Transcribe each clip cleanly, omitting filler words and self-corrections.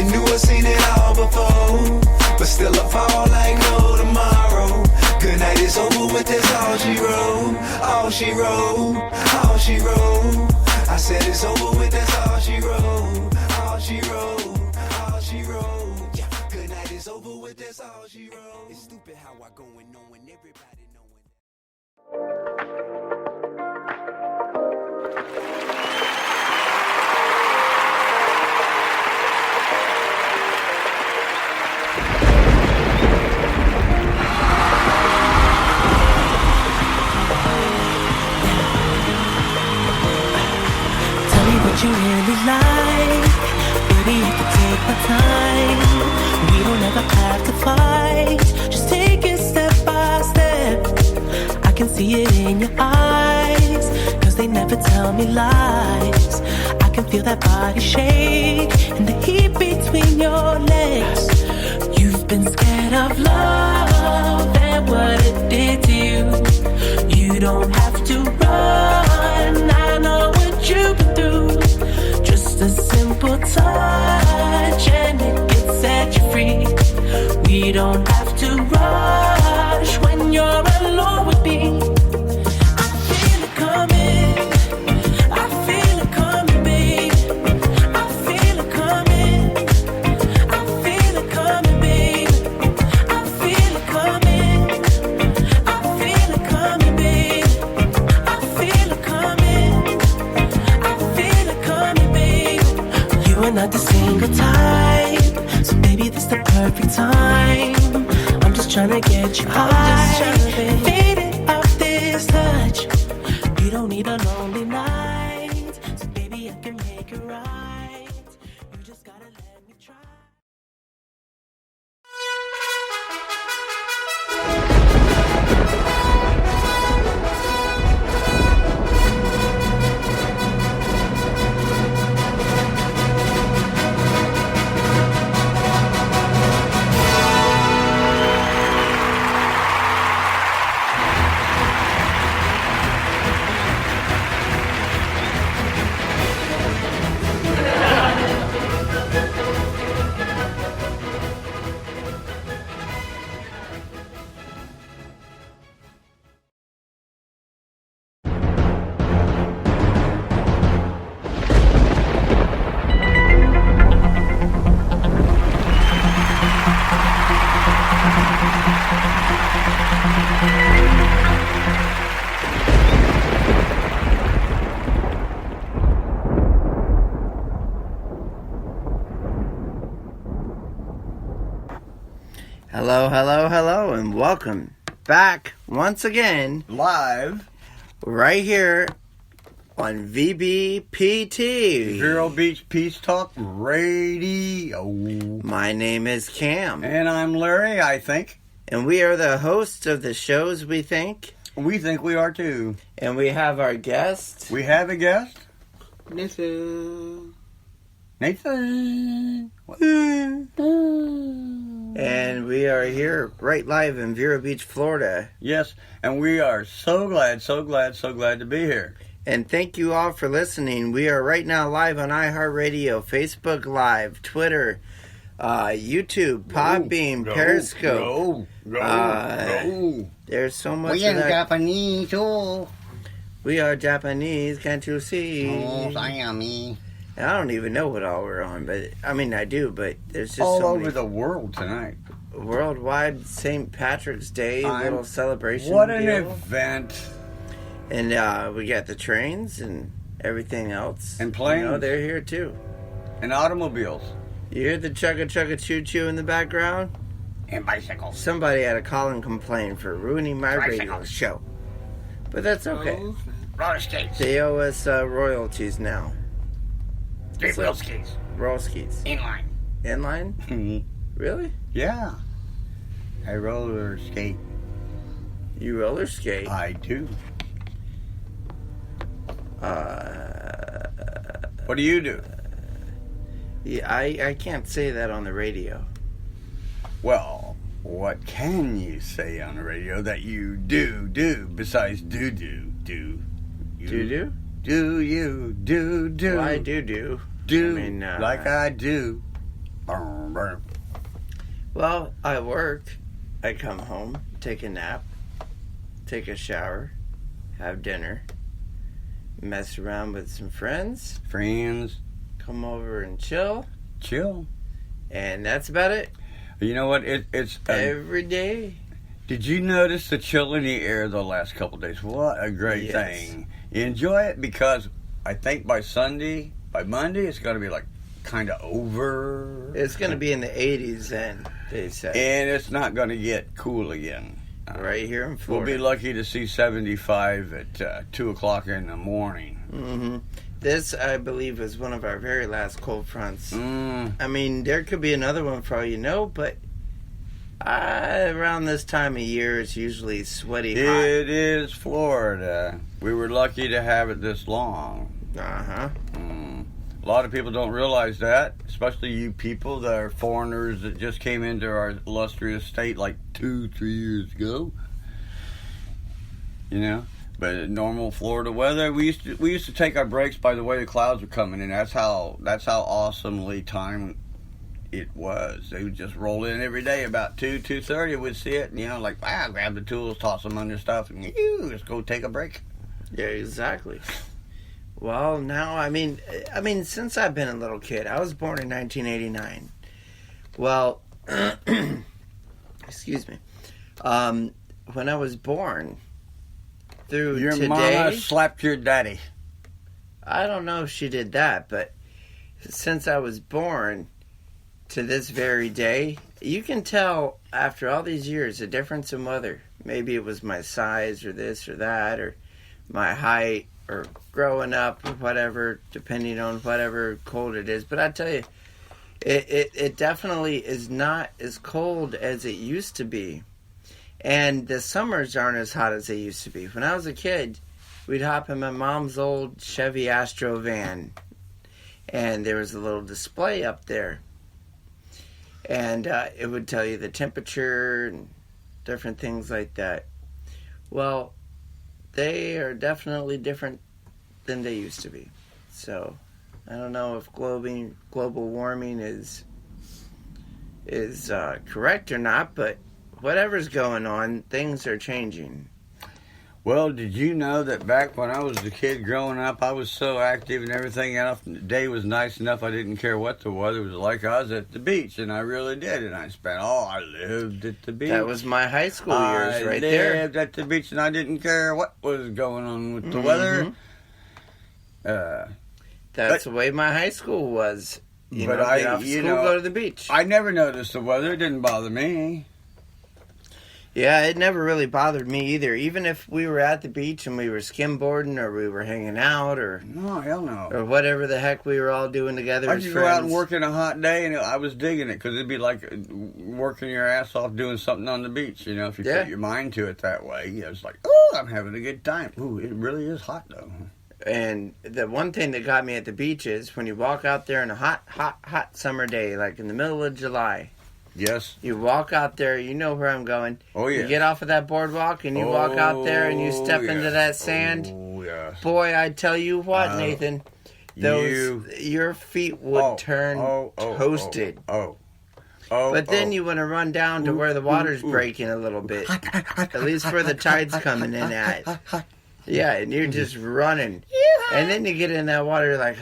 Been knew I seen it all before, but still I fall like no tomorrow. Good night is over with, that's all she wrote. All she wrote, all she wrote. I said it's over with, that's all she wrote. All she wrote, all she wrote. Yeah. Good night is over with, that's all she wrote. It's stupid how I go and knowing everybody knowing. You really like, baby, you can take my time. We don't ever have to fight, just take it step by step. I can see it in your eyes, cause they never tell me lies. I can feel that body shake and the heat between your legs. You've been scared of love and what it did to you. You don't have to run, I know what you've been through. Just a simple touch and it can set you free. We don't have to rush when you're alone with me. I feel it coming, I feel it coming, babe. I feel it coming, I feel it coming, babe. I feel it coming, I feel it coming, babe. I feel it coming, I feel it coming, babe. You are not the single type, so baby, this the perfect time. I'm just trying to get you high, faded off this touch. You don't need a lonely night, so baby, I can make it right. You just gotta let me try. Hello, hello, hello, and welcome back once again, Live, right here on VBPT. Vero Beach Peace Talk Radio. My name is Cam, And I'm Larry, I think. and we are the hosts of the shows, we think. We think we are too. And we have our guest. We have a guest. Nathan. Nathan. And we are here right live in Vero Beach, Florida. Yes, and we are so glad to be here. And thank you all for listening. We are right now live on iHeartRadio, Facebook Live, Twitter, YouTube, Podbean, Periscope. Go. There's so much We of are that. Japanese too. We are Japanese, can't you see? Oh, Siamese. And I don't even know what all we're on, but I mean I do, but there's just All so over many. the world tonight. Worldwide St. Patrick's Day little celebration. What an deal. event. And we got the trains and everything else. And planes. You know, they're here too. And automobiles. You hear the chugga chugga choo choo in the background? And bicycles. Somebody had to call and complain for ruining my radio Tricycles. show. But that's okay. Roller skates. They owe us royalties now. Three-wheel skates. Roll skis. Inline. Inline? Really? Yeah. I roller skate. You roller skate? I do. What do you do? Yeah, I can't say that on the radio. Well, what can you say on the radio that you do besides do? You Do? Do you do? Well, I do. Do I mean, like I do. Well, I work. I come home, take a nap, take a shower, have dinner, mess around with some friends, come over and chill, and that's about it. You know what? It's every day. Did you notice the chill in the air the last couple of days? What a great thing! You enjoy it because I think by Monday, it's going to be like kind of over. It's going to be in the 80s then, they said. And it's not going to get cool again. Right here in Florida. We'll be lucky to see 75 at 2 o'clock in the morning. Mm-hmm. This, I believe, is one of our very last cold fronts. I mean, there could be another one for all you know, but around this time of year, it's usually sweaty hot. It is Florida. We were lucky to have it this long. Uh-huh. A lot of people don't realize that, especially you people that are foreigners that just came into our illustrious state like 2-3 years ago. You know, but normal Florida weather, we used to take our breaks by the way the clouds were coming in. That's how awesomely timed it was. They would just roll in every day about 2:30. We'd see it, and like grab the tools, toss them under stuff, and just go take a break. Yeah, exactly. Well, now, I mean, since I've been a little kid, I was born in 1989. Well, excuse me. When I was born, through your today... mama slapped your daddy. I don't know if she did that, but since I was born to this very day, you can tell after all these years a difference in weather. Maybe it was my size or this or that or my height or growing up or whatever, depending on whatever cold it is. But I tell you, it definitely is not as cold as it used to be. And the summers aren't as hot as they used to be. When I was a kid, we'd hop in my mom's old Chevy Astro van. And there was a little display up there. And it would tell you the temperature and different things like that. Well, they are definitely different than they used to be. So, I don't know if global warming is correct or not, but whatever's going on, things are changing. Well, did you know that back when I was a kid growing up, I was so active and everything else, the day was nice enough I didn't care what the weather was like. I was at the beach, and I really did, and I lived at the beach. That was my high school years right there. I lived at the beach, and I didn't care what was going on with the weather. That's the way my high school was. Get off school, go to the beach. I never noticed the weather. It didn't bother me. Yeah, it never really bothered me either. Even if we were at the beach and we were skimboarding or we were hanging out or... No, hell no. Or whatever the heck we were all doing together I'd as just friends. go out and work in a hot day, and I was digging it because it'd be like working your ass off doing something on the beach. If you put your mind to it that way. It's like, oh, I'm having a good time. Ooh, it really is hot, though. And the one thing that got me at the beach is when you walk out there on a hot summer day, like in the middle of July... Yes. You walk out there, you know where I'm going. Oh, yeah. You get off of that boardwalk and you walk out there and you step into that sand. Oh, yes. Boy, I tell you what, Nathan. Your feet would turn toasted. But then you want to run down to where the water's breaking a little bit. At least where the tide's coming in at. Yeah, and you're just running. And then you get in that water, you're like,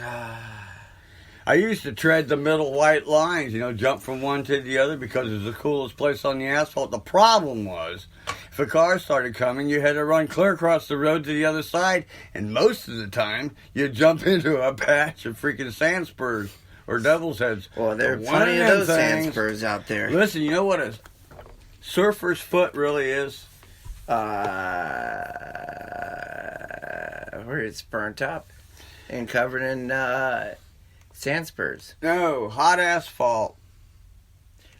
I used to tread the middle white lines, jump from one to the other because it was the coolest place on the asphalt. The problem was, if a car started coming, you had to run clear across the road to the other side, and most of the time, you'd jump into a patch of freaking sand spurs or devil's heads. Well, there are plenty of those sand spurs out there. Listen, you know what a surfer's foot really is? Where it's burnt up and covered in... sand spurs. No, hot asphalt.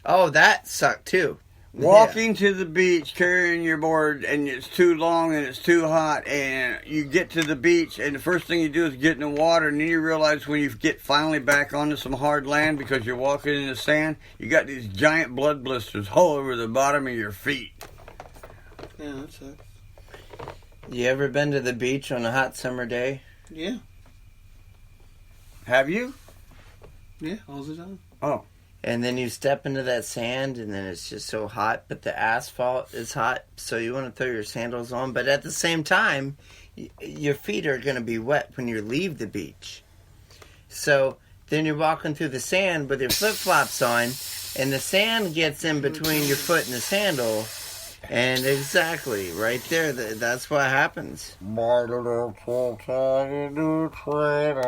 Oh, that sucked too. Walking to the beach carrying your board and it's too long and it's too hot and you get to the beach and the first thing you do is get in the water and then you realize when you get finally back onto some hard land because you're walking in the sand, you got these giant blood blisters all over the bottom of your feet. Yeah, that sucks. You ever been to the beach on a hot summer day? Yeah. Have you? Yeah, all the time. Oh. And then you step into that sand, and then it's just so hot. But the asphalt is hot, so you want to throw your sandals on. But at the same time, your feet are going to be wet when you leave the beach. So then you're walking through the sand with your flip-flops on, and the sand gets in between your foot and the sandal. And exactly, right there, that's what happens. My little tiny new trainer,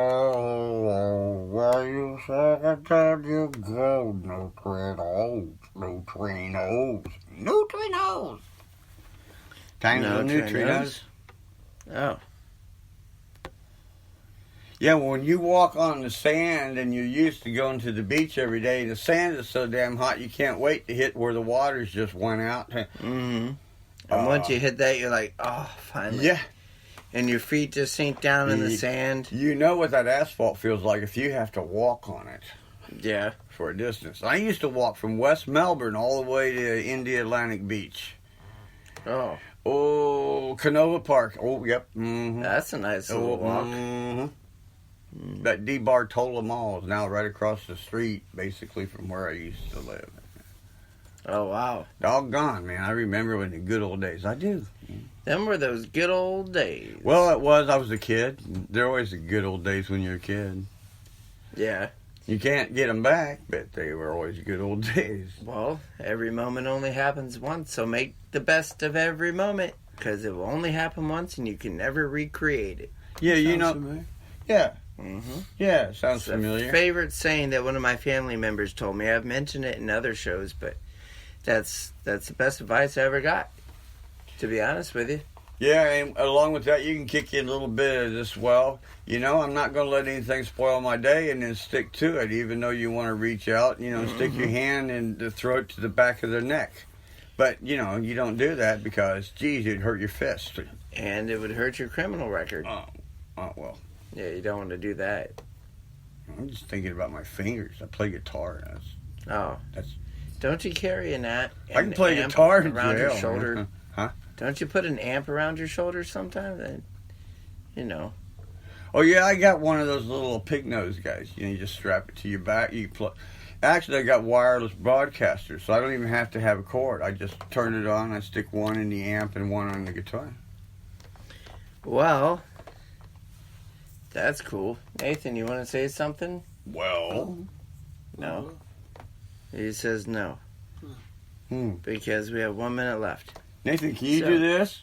where you second you go, no Trinos, no Trinos, no Trinos. Tiny No little Trinos? neutrinos. Oh. Yeah, when you walk on the sand and you're used to going to the beach every day, the sand is so damn hot you can't wait to hit where the water's just went out. Mm-hmm. And once you hit that, you're like, oh, finally. Yeah. And your feet just sink down in the sand. You know what that asphalt feels like if you have to walk on it. Yeah. For a distance. I used to walk from West Melbourne all the way to India Atlantic Beach. Oh. Oh, Canova Park. Oh, yep. Mm-hmm. That's a nice little walk. Mm-hmm. That D Bartola Mall is now right across the street, basically, from where I used to live. Oh, wow. Doggone, man. I remember in the good old days. I do. Them were those good old days. Well, it was. I was a kid. They're always the good old days when you're a kid. Yeah. You can't get them back, but they were always good old days. Well, every moment only happens once, so make the best of every moment, because it will only happen once and you can never recreate it. Yeah, you know. Familiar. Yeah. Mm-hmm. Yeah, sounds It's familiar. a favorite saying that one of my family members told me. I've mentioned it in other shows, but that's the best advice I ever got, to be honest with you. Yeah, and along with that, you can kick in a little bit of this. Well, you know, I'm not going to let anything spoil my day, and then stick to it, even though you want to reach out, you know, stick your hand in the throat to the back of their neck. But, you know, you don't do that because, geez, it'd hurt your fist. And it would hurt your criminal record. Oh, well. Yeah, you don't want to do that. I'm just thinking about my fingers. I play guitar. That's Don't you carry I can play guitar in around jail. your shoulder? Huh? Don't you put an amp around your shoulder sometimes? And, you know. Oh, yeah, I got one of those little pig nose guys. You know, you just strap it to your back. Actually, I got wireless broadcasters, so I don't even have to have a cord. I just turn it on. I stick one in the amp and one on the guitar. Well, that's cool. Nathan, you want to say something? Well. No. He says no. Because we have 1 minute left. Nathan, can you do this?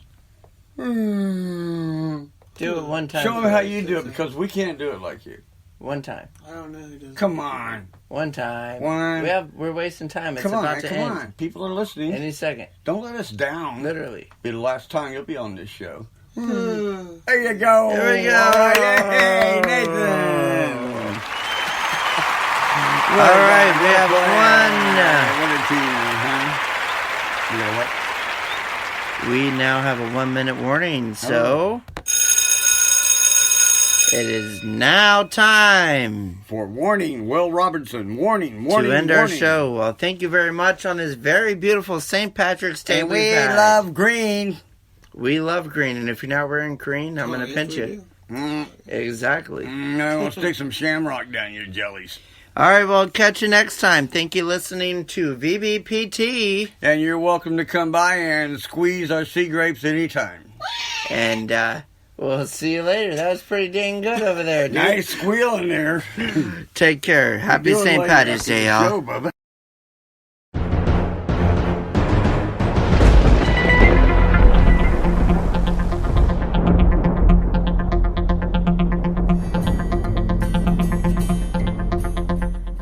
Do it one time. Show them how you do it, because we can't do it like you. One time. I don't know who does. Come on. One time. One. We're wasting time. It's Come about on, to come end. on. People are listening. Any second. Don't let us down. Literally. Be the last time you'll be on this show. There you go. There we go. All right. Hey, Nathan. All right, we have You know what? We now have a 1 minute warning, so it is now time For warning, Will Robinson. Warning, warning, to end our warning. show. Well, thank you very much on this very beautiful St. Patrick's Day. And we've we had. love green. We love green, and if you're not wearing green, I'm going to pinch you. Exactly. No, we'll stick some shamrock down your jellies. All right, well, catch you next time. Thank you listening to VBPT. And you're welcome to come by and squeeze our sea grapes anytime. And we'll see you later. That was pretty dang good over there, dude. Nice squeal in there. Take care. Happy Doing St. like Patty's Day, y'all. Show, Bubba.